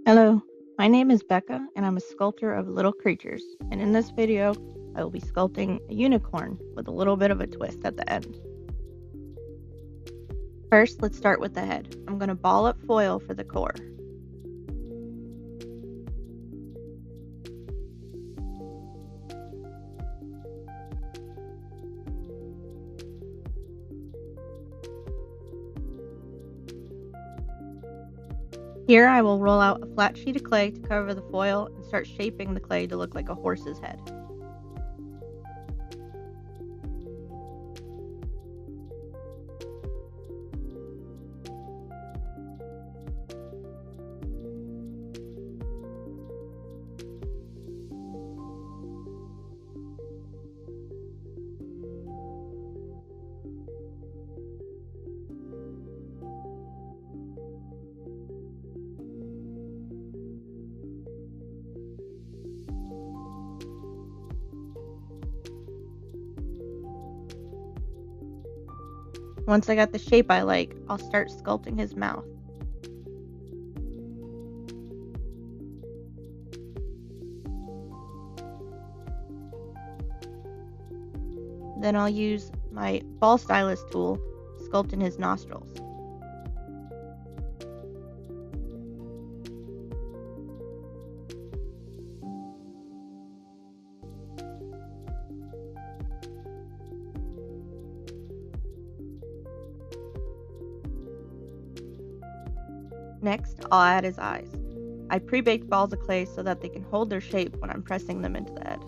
Hello, my name is Becca and I'm a sculptor of little creatures, and in this video I will be sculpting a unicorn with a little bit of a twist at the end. First, let's start with the head. I'm going to ball up foil for the core. Here I will roll out a flat sheet of clay to cover the foil and start shaping the clay to look like a horse's head. Once I got the shape I like, I'll start sculpting his mouth. Then I'll use my ball stylus tool to sculpt in his nostrils. Next, I'll add his eyes. I pre-baked balls of clay so that they can hold their shape when I'm pressing them into the head.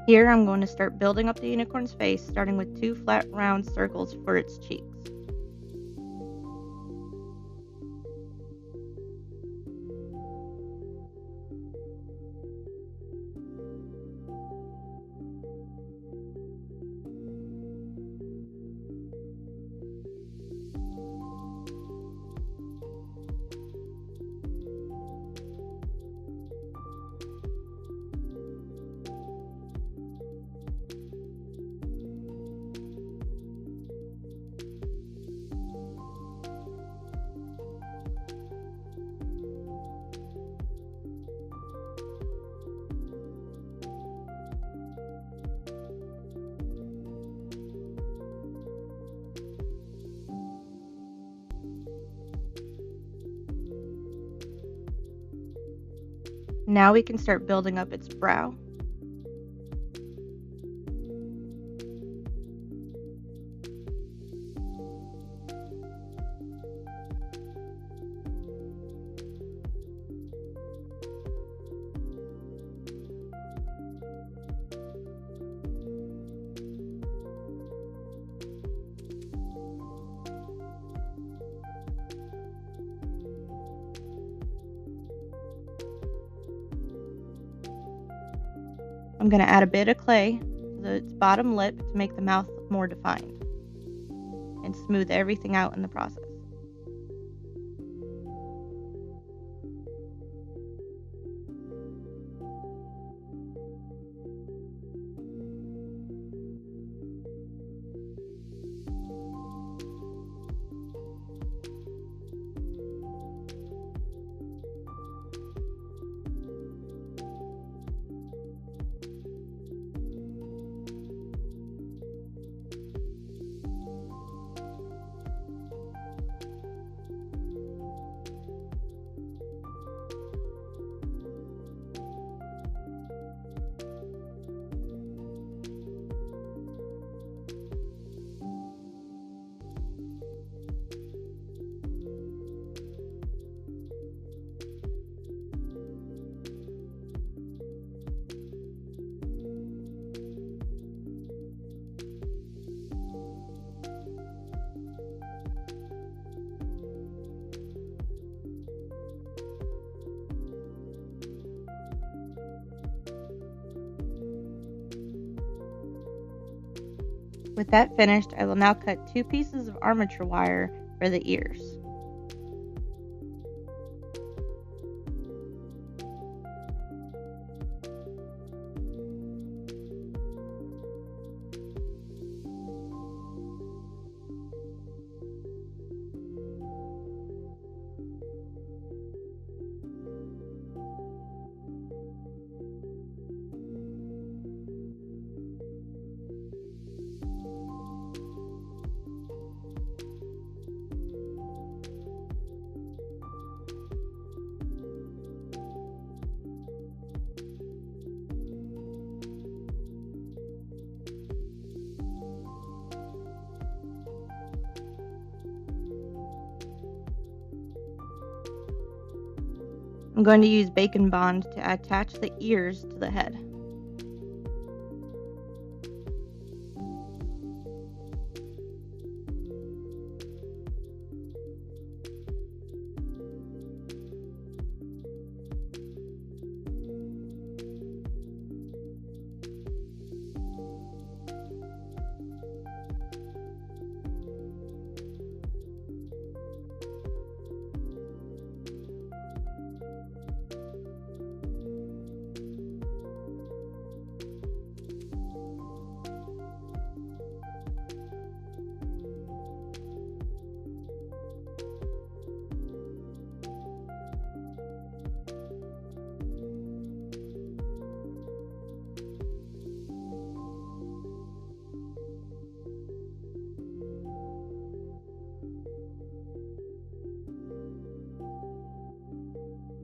Here I'm going to start building up the unicorn's face, starting with 2 flat round circles for its cheeks. Now we can start building up its brow. I'm going to add a bit of clay to its bottom lip to make the mouth look more defined and smooth everything out in the process. With that finished, I will now cut 2 pieces of armature wire for the ears. I'm going to use bacon bond to attach the ears to the head.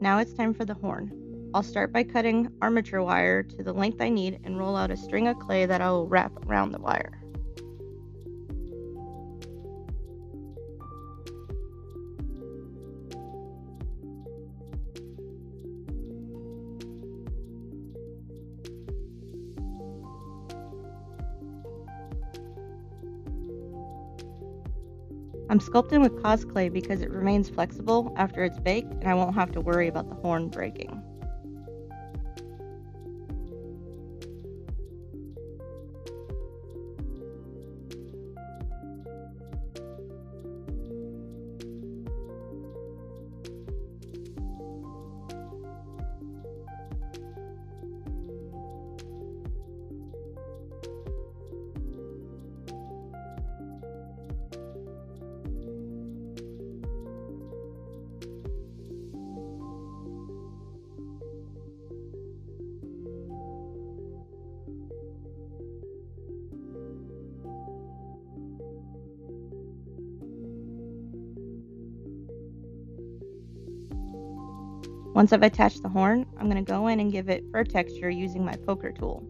Now it's time for the horn. I'll start by cutting armature wire to the length I need and roll out a string of clay that I will wrap around the wire. I'm sculpting with Cosclay because it remains flexible after it's baked and I won't have to worry about the horn breaking. Once I've attached the horn, I'm going to go in and give it fur texture using my poker tool.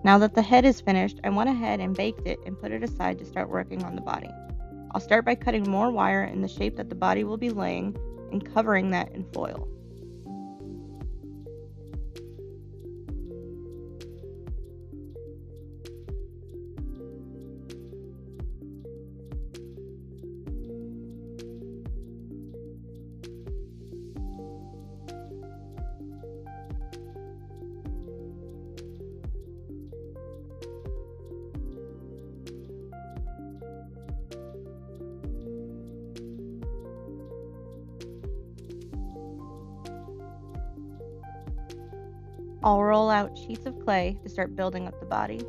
Now that the head is finished, I went ahead and baked it and put it aside to start working on the body. I'll start by cutting more wire in the shape that the body will be laying and covering that in foil. I'll roll out sheets of clay to start building up the body.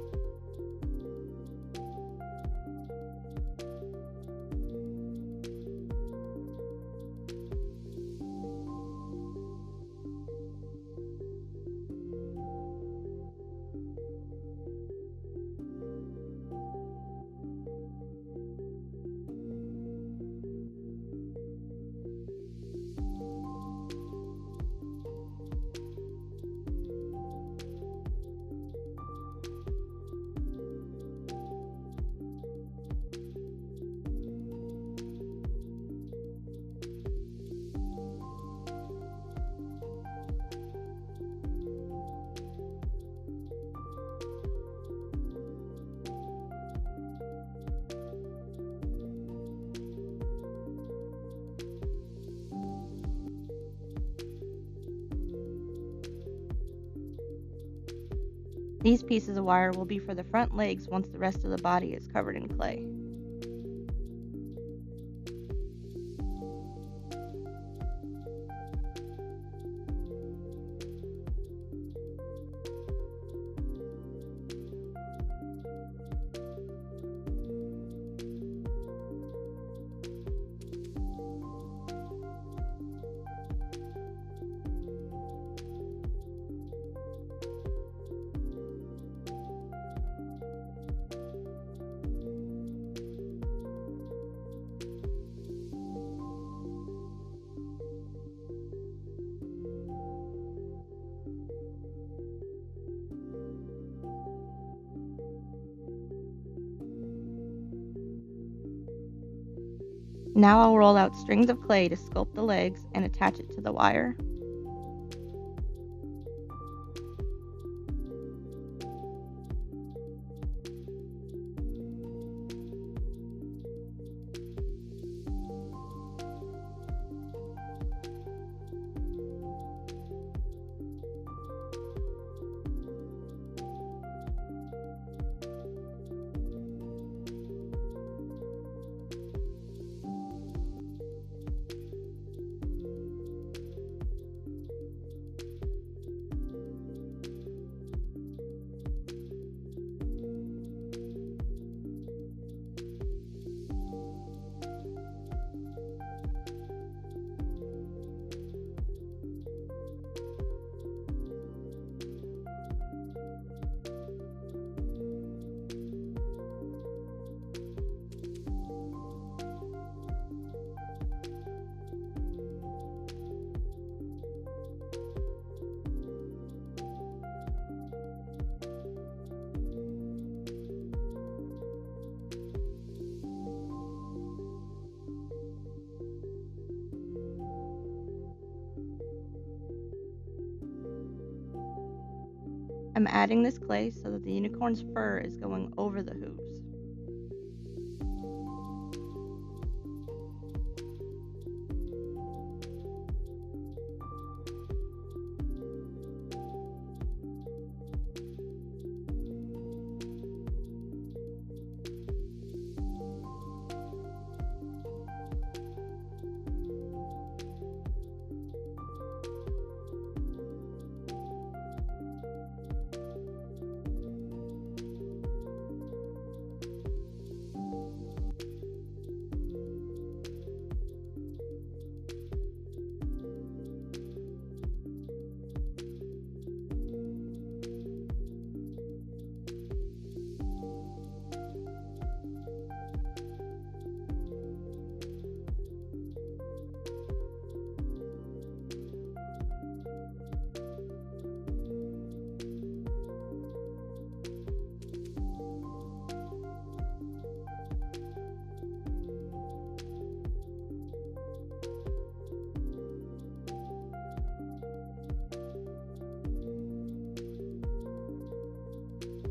These pieces of wire will be for the front legs once the rest of the body is covered in clay. Now I'll roll out strings of clay to sculpt the legs and attach it to the wire. I'm adding this clay so that the unicorn's fur is going over the hooves.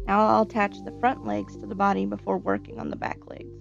Now I'll attach the front legs to the body before working on the back legs.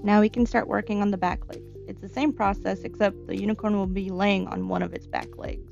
Now we can start working on the back legs. It's the same process except the unicorn will be laying on one of its back legs.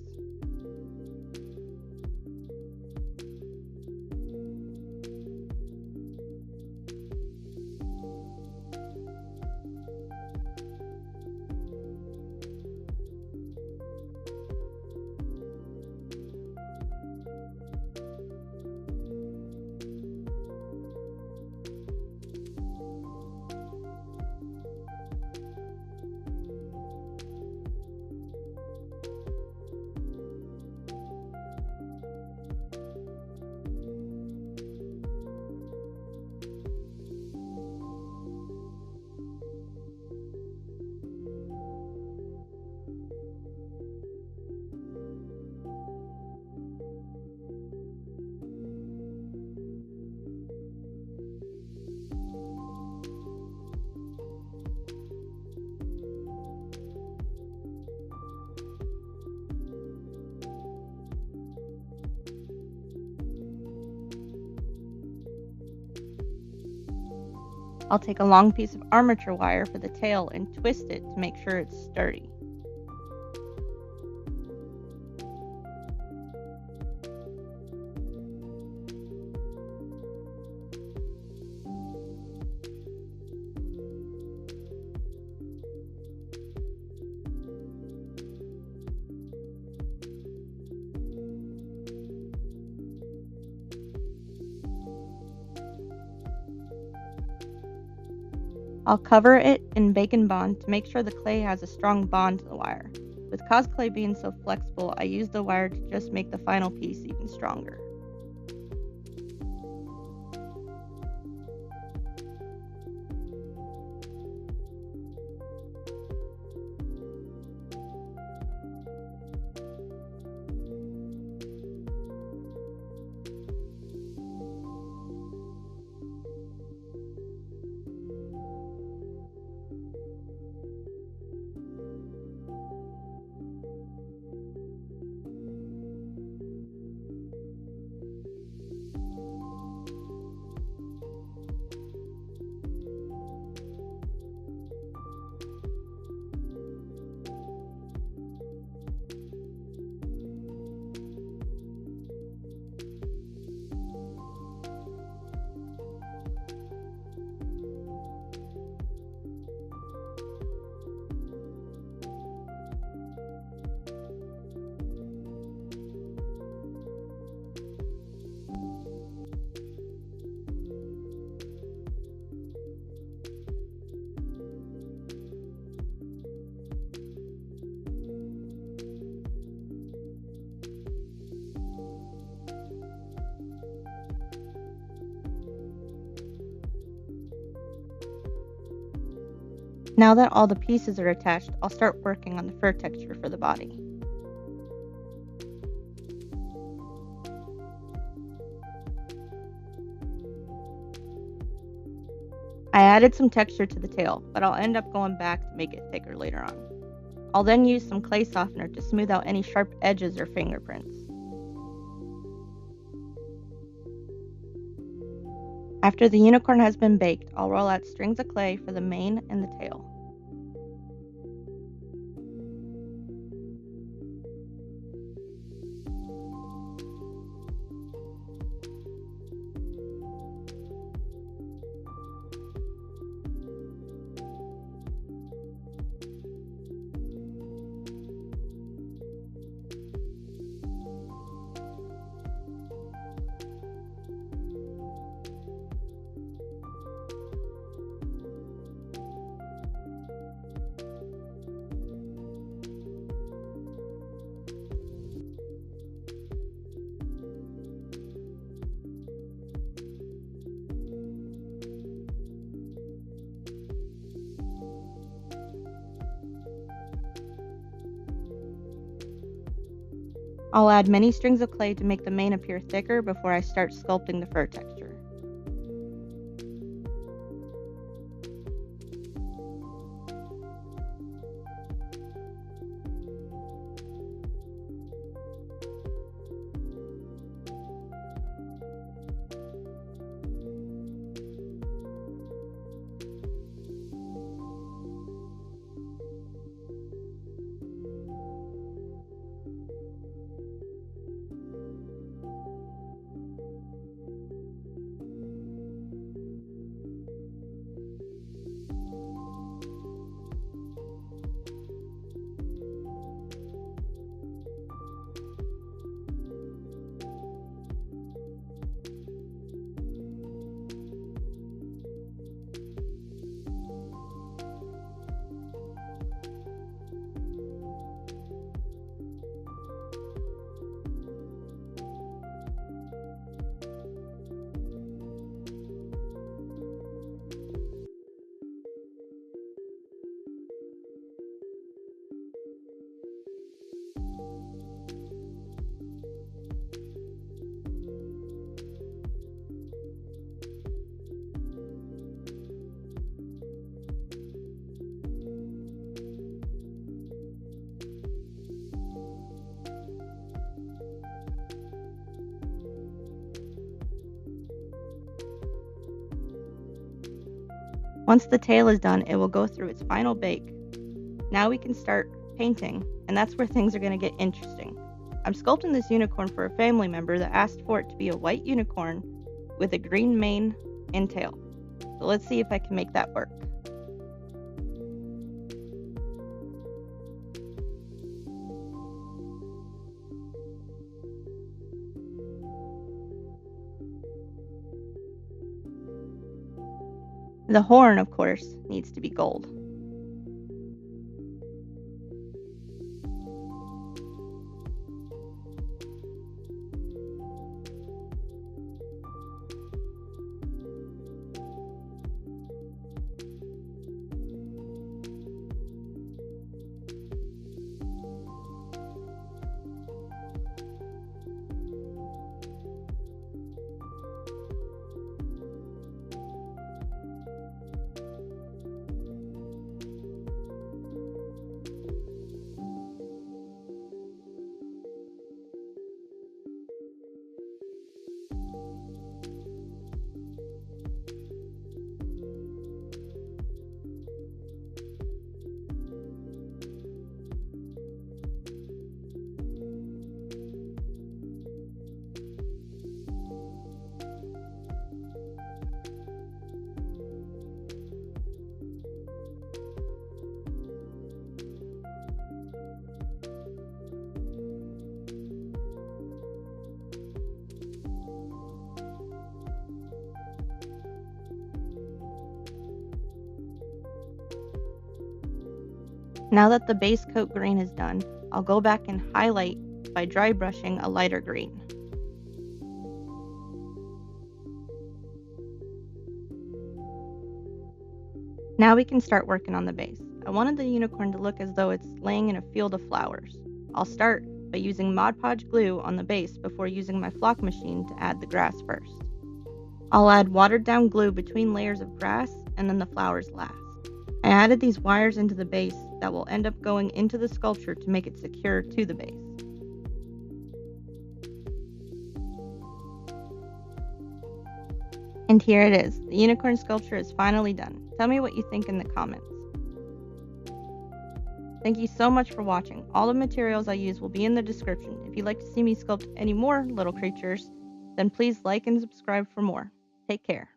I'll take a long piece of armature wire for the tail and twist it to make sure it's sturdy. I'll cover it in bacon bond to make sure the clay has a strong bond to the wire. With Cosclay being so flexible, I use the wire to just make the final piece even stronger. Now that all the pieces are attached, I'll start working on the fur texture for the body. I added some texture to the tail, but I'll end up going back to make it thicker later on. I'll then use some clay softener to smooth out any sharp edges or fingerprints. After the unicorn has been baked, I'll roll out strings of clay for the mane and the tail. I'll add many strings of clay to make the mane appear thicker before I start sculpting the fur texture. Once the tail is done, it will go through its final bake. Now we can start painting, and that's where things are going to get interesting. I'm sculpting this unicorn for a family member that asked for it to be a white unicorn with a green mane and tail. So let's see if I can make that work. The horn, of course, needs to be gold. Now that the base coat green is done, I'll go back and highlight by dry brushing a lighter green. Now we can start working on the base. I wanted the unicorn to look as though it's laying in a field of flowers. I'll start by using Mod Podge glue on the base before using my flock machine to add the grass first. I'll add watered down glue between layers of grass and then the flowers last. I added these wires into the base that will end up going into the sculpture to make it secure to the base. And here it is. The unicorn sculpture is finally done. Tell me what you think in the comments. Thank you so much for watching. All the materials I use will be in the description. If you'd like to see me sculpt any more little creatures, then please like and subscribe for more. Take care.